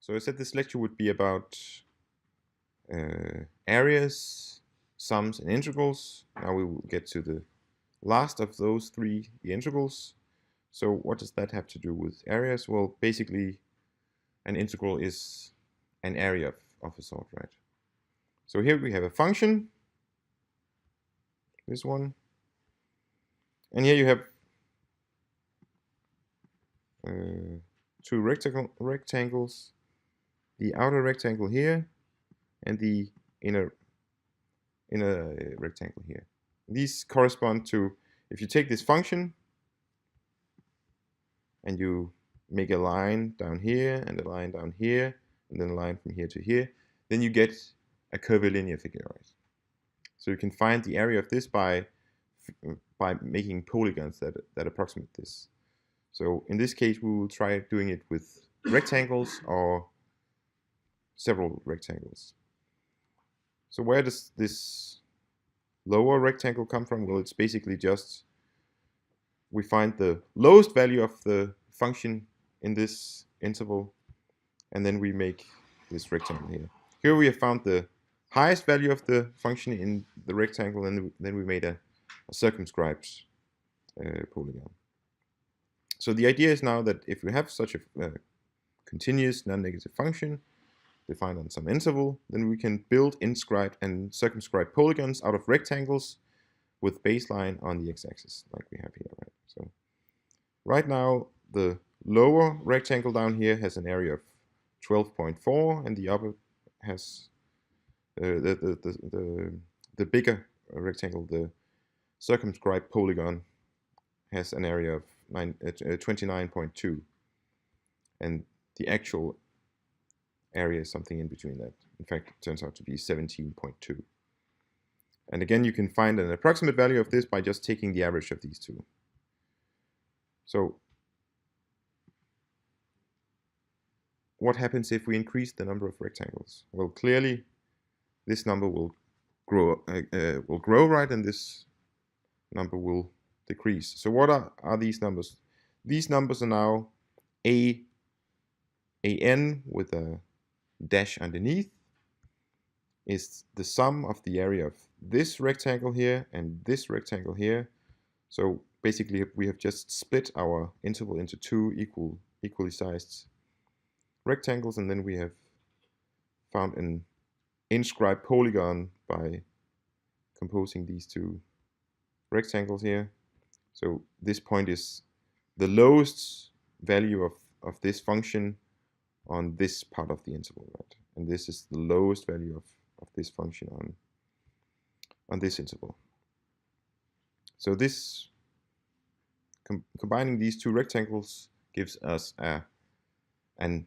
So I said this lecture would be about areas, sums, and integrals. Now we will get to the last of those three, the integrals. So what does that have to do with areas? Well, basically, an integral is an area of a sort, right? So here we have a function, this one, and here you have two rectangles, the outer rectangle here and the inner rectangle here. These correspond to, if you take this function and you make a line down here and a line down here and then a line from here to here, then you get a curvilinear figure, right? So you can find the area of this by making polygons that approximate this. So in this case, we will try doing it with rectangles or several rectangles. So where does this lower rectangle come from? Well, it's basically just we find the lowest value of the function in this interval, and then we make this rectangle here. Here we have found the highest value of the function in the rectangle, and then we made a circumscribed polygon. So the idea is now that if we have such a continuous non-negative function defined on some interval, then we can build inscribed and circumscribed polygons out of rectangles with baseline on the x-axis, like we have here, right? So right now, the lower rectangle down here has an area of 12.4, and the upper has the bigger rectangle, the circumscribed polygon, has an area of 29.2, and the actual area is something in between that. In fact, it turns out to be 17.2. And again, you can find an approximate value of this by just taking the average of these two. So what happens if we increase the number of rectangles? Well, clearly this number will grow, right, and this number will decrease. So what are these numbers? These numbers are now an with a dash underneath is the sum of the area of this rectangle here and this rectangle here. So basically we have just split our interval into two equally sized rectangles, and then we have found an inscribed polygon by composing these two rectangles here. So this point is the lowest value of this function on this part of the interval, right? And this is the lowest value of this function on this interval. So this combining these two rectangles gives us an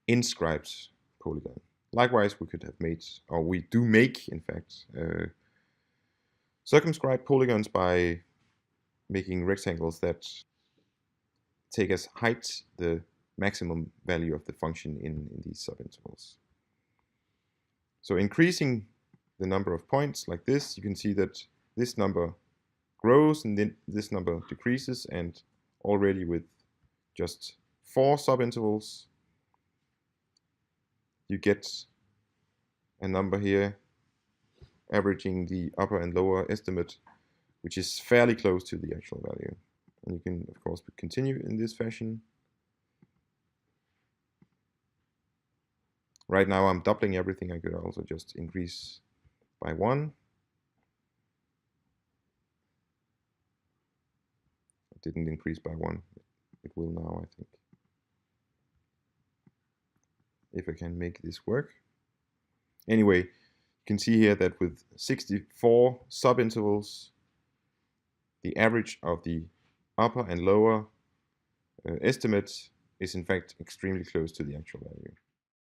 inscribed polygon. Likewise, we could have made, or we do make, in fact, circumscribed polygons by making rectangles that take as height the maximum value of the function in these subintervals. So increasing the number of points like this, you can see that this number grows and then this number decreases, and already with just 4 subintervals, you get a number here averaging the upper and lower estimate, which is fairly close to the actual value. And you can, of course, continue in this fashion. Right now I'm doubling everything. I could also just increase by 1. It didn't increase by 1. It will now, I think. If I can make this work. Anyway, you can see here that with 64 subintervals, the average of the upper and lower estimates is in fact extremely close to the actual value.